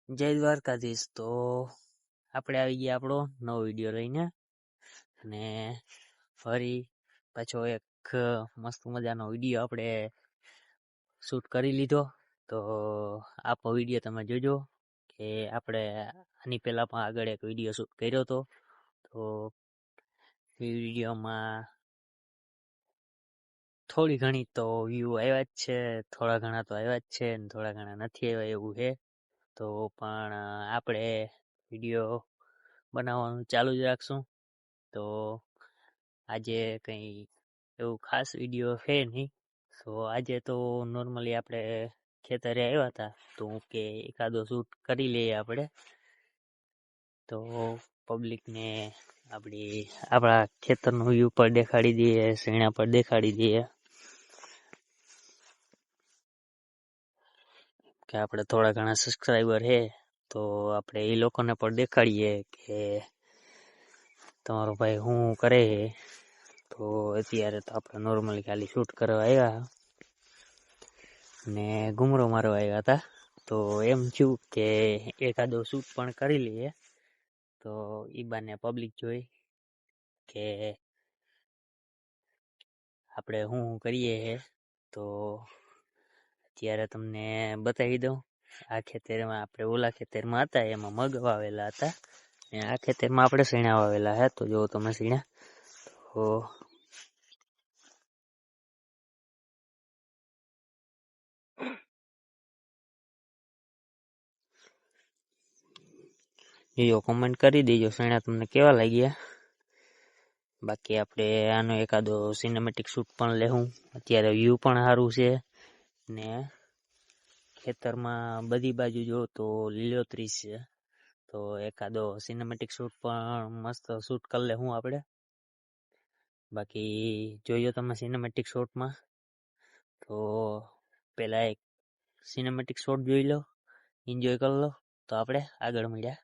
જય દ્વારકાધીશ. તો આપણે આવી ગયા આપણો નવો વિડીયો લઈને, અને ફરી પાછો એક મસ્ત મજાનો વિડીયો આપણે શૂટ કરી લીધો. તો આ વિડીયો તમે જોજો કે આપણે આની પહેલા પણ આગળ એક વિડીયો શૂટ કર્યો હતો. તો એ વિડીયોમાં થોડી ઘણી તો વ્યૂ આવ્યા જ છે, થોડા ઘણા તો આવ્યા જ છે, અને થોડા ઘણા નથી આવ્યા એવું છે. તો પણ આપણે વિડીયો બનાવવાનું ચાલુ જ રાખશું. તો આજે કંઈ એવું ખાસ વિડીયો છે નહીં. તો આજે તો નોર્મલી આપણે ખેતરે આવ્યા હતા, તો કે એકાદો શૂટ કરી લઈએ આપણે. તો પબ્લિકને આપણા ખેતરનો વ્યૂ પર દેખાડી દઈએ, શેણા પર દેખાડી દઈએ કે આપણે થોડા ઘણા સબસ્ક્રાઈબર છે, તો આપણે એ લોકોને પણ દેખાડીએ કે તમારો ભાઈ શું કરે છે. તો અત્યારે તો આપણે નોર્મલી ખાલી શૂટ કરવા આવ્યા ને ઘૂમરો મારવા આવ્યા હતા. તો એમ થયું કે એકાદો શૂટ પણ કરી લઈએ, તો એ બાને પબ્લિક જોઈ કે આપણે શું કરીએ છે. તો અત્યારે તમને બતાવી દઉં. આ ખેતરમાં આપણે ઓલા ખેતરમાં હતા એમાં મગ વાવેલા હતા, ને આ ખેતરમાં આપણે શેણા વાવેલા છે. તો જો તમે શેણા તો જો કોમેન્ટ કરી દેજો શેણા તમને કેવા લાગ્યા. બાકી આપણે આનો એકાદો સિનેમેટિક શૂટ પણ લેવું. અત્યારે વ્યૂ પણ સારું છે, ને ખેતરમાં બધી બાજુ જો તો લીલોતરી છે. તો એકાદો સિનેમેટિક શૂટ પણ મસ્ત શૂટ કરી લેવું આપણે. બાકી જોયો તમે સિનેમેટિક શોટમાં, તો પહેલાં એક સિનેમેટિક શોટ જોઈ લો, એન્જોય કરી લો. તો આપણે આગળ મળ્યા.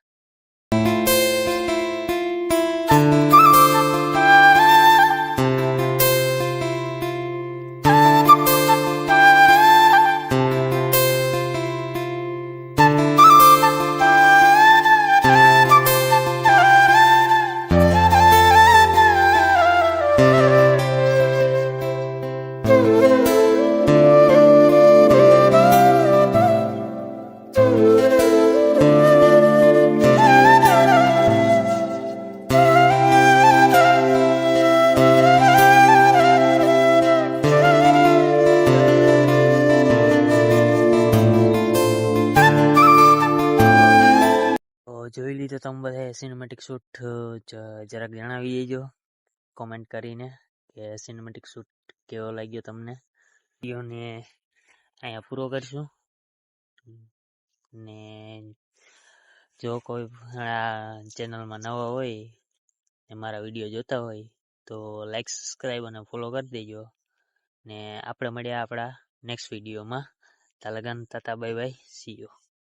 જોઈ લીધો તમે બધા સિનેમેટિક શૂટ, જરાક જણાવી દેજો કોમેન્ટ કરીને કે સિનેમેટિક શૂટ કેવો લાગ્યો તમને. વિડીયોને અહીંયા પૂરો કરીશું. ને જો કોઈ આ ચેનલમાં નવા હોય ને મારા વિડીયો જોતા હોય તો લાઈક, સબસ્ક્રાઈબ અને ફોલો કરી દેજો. ને આપણે મળ્યા આપણા નેક્સ્ટ વિડીયોમાં. તાલગન તાતા બાય બાય, સી યુ.